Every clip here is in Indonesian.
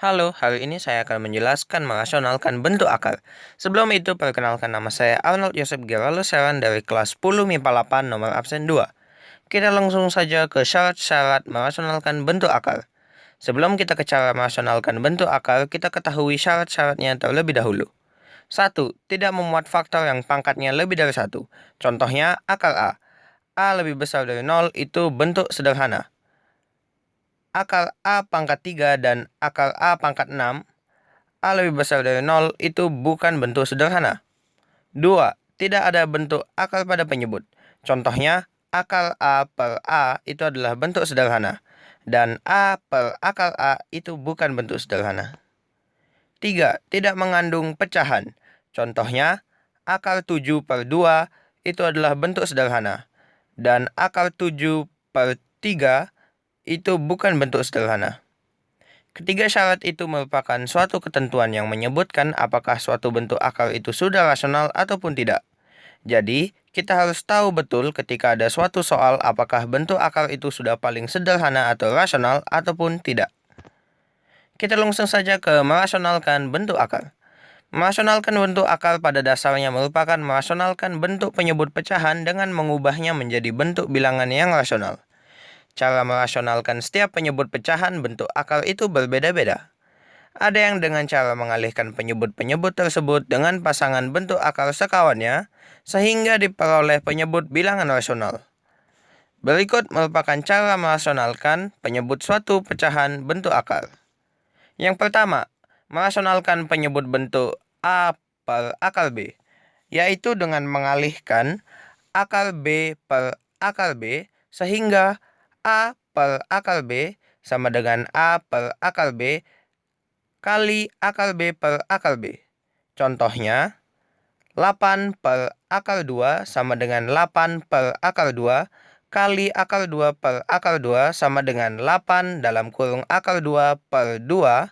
Halo, hari ini saya akan menjelaskan merasionalkan bentuk akar. Sebelum itu, perkenalkan nama saya Arnold Yosef Geraluseran dari kelas 10 MIPA 8 nomor absen 2. Kita langsung saja ke syarat-syarat merasionalkan bentuk akar. Sebelum kita ke cara merasionalkan bentuk akar, kita ketahui syarat-syaratnya terlebih dahulu. 1. Tidak memuat faktor yang pangkatnya lebih dari 1. Contohnya, akar A. A lebih besar dari 0 itu bentuk sederhana. Akar A pangkat 3 dan akar A pangkat 6, A lebih besar dari 0 itu bukan bentuk sederhana. 2. Tidak ada bentuk akar pada penyebut. Contohnya, akar A per A itu adalah bentuk sederhana. Dan A per akar A itu bukan bentuk sederhana. 3. Tidak mengandung pecahan. Contohnya, akar 7 per 2 itu adalah bentuk sederhana. Dan akar 7 per 3 itu bukan bentuk sederhana. Ketiga syarat itu merupakan suatu ketentuan yang menyebutkan apakah suatu bentuk akar itu sudah rasional ataupun tidak. Jadi, kita harus tahu betul ketika ada suatu soal apakah bentuk akar itu sudah paling sederhana atau rasional ataupun tidak. Kita langsung saja ke merasionalkan bentuk akar. Merasionalkan bentuk akar pada dasarnya merupakan merasionalkan bentuk penyebut pecahan dengan mengubahnya menjadi bentuk bilangan yang rasional. Cara merasionalkan setiap penyebut pecahan bentuk akar itu berbeda-beda. Ada yang dengan cara mengalihkan penyebut-penyebut tersebut dengan pasangan bentuk akar sekawannya, sehingga diperoleh penyebut bilangan rasional. Berikut merupakan cara merasionalkan penyebut suatu pecahan bentuk akar. Yang pertama, merasionalkan penyebut bentuk A per akar B, yaitu dengan mengalihkan akar B per akar B, sehingga A per akar B sama dengan A per akar B kali akar B per akar B. Contohnya, 8 per akar 2 sama dengan 8 per akar 2 kali akar 2 per akar 2 sama dengan 8 dalam kurung akar 2 per 2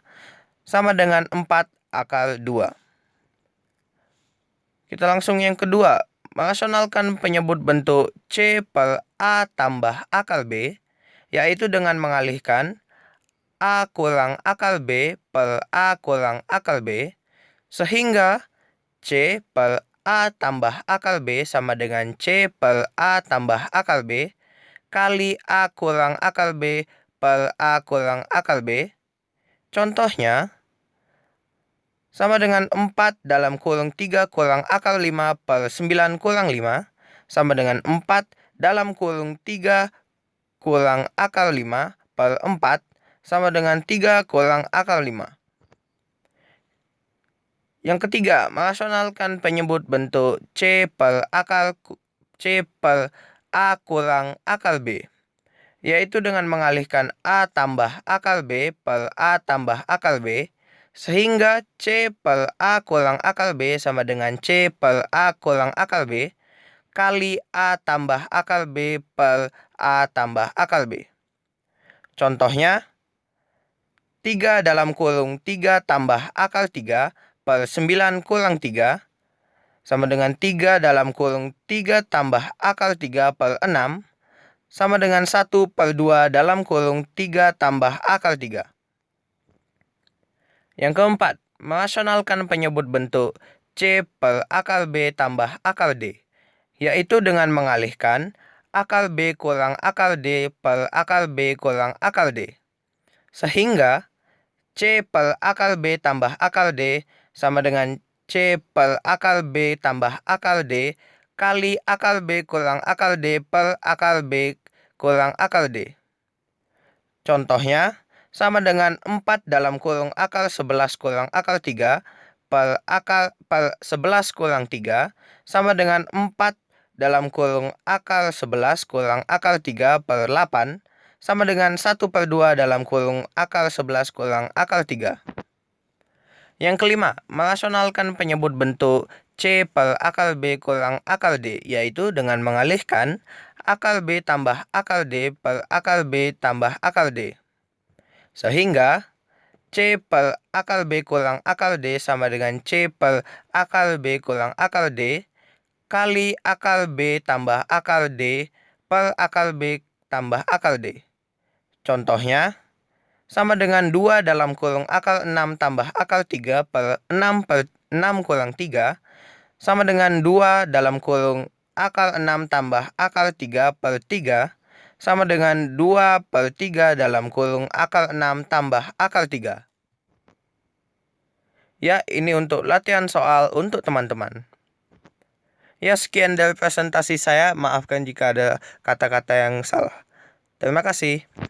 sama dengan 4 akar 2. Kita langsung yang kedua, merasionalkan penyebut bentuk C per A tambah akar B, yaitu dengan mengalihkan A kurang akar B per A kurang akar B, sehingga C per A tambah akar B sama dengan C per A tambah akar B, kali A kurang akar B per A kurang akar B. Contohnya, sama dengan 4 dalam kurung 3 kurang akar 5 per 9 kurang 5, sama dengan 4 dalam kurung 3 kurang akar 5 per 4, sama dengan 3 kurang akar 5. Yang ketiga, merasionalkan penyebut bentuk C per A kurang akar B, yaitu dengan mengalihkan A tambah akar B per A tambah akar B, sehingga C per A kurang akar B sama dengan C per A kurang akar B, kali A tambah akar B per A tambah akar B. Contohnya, 3 dalam kurung 3 tambah akar 3 per 9 kurang 3, sama dengan 3 dalam kurung 3 tambah akar 3 per 6, sama dengan 1 per 2 dalam kurung 3 tambah akar 3. Yang keempat, merasionalkan penyebut bentuk C per akar B tambah akar D, yaitu dengan mengalihkan akar B kurang akar D per akar B kurang akar D, sehingga C per akar B tambah akar D sama dengan C per akar B tambah akar D kali akar B kurang akar D per akar B kurang akar D. Contohnya, sama dengan 4 dalam kurung akar 11 kurang akar 3 per 11 kurang 3 sama dengan 4 dalam kurung akar 11 kurang akar 3 per 8 sama dengan 1 per 2 dalam kurung akar 11 kurang akar 3. Yang kelima, merasionalkan penyebut bentuk C per akar B kurang akar D, yaitu dengan mengalihkan akar B tambah akar D per akar B tambah akar D. Sehingga C per akar B kurang akar D sama dengan C per akar B kurang akar D kali akar B tambah akar D per akar B tambah akar D. Contohnya, sama dengan 2 dalam kurung akar 6 tambah akar 3 per 6 per 6 kurang 3 sama dengan 2 dalam kurung akar 6 tambah akar 3 per 3 sama dengan 2 per 3 dalam kurung akar 6 tambah akar 3. Ya, ini untuk latihan soal untuk teman-teman. Ya, sekian dari presentasi saya. Maafkan jika ada kata-kata yang salah. Terima kasih.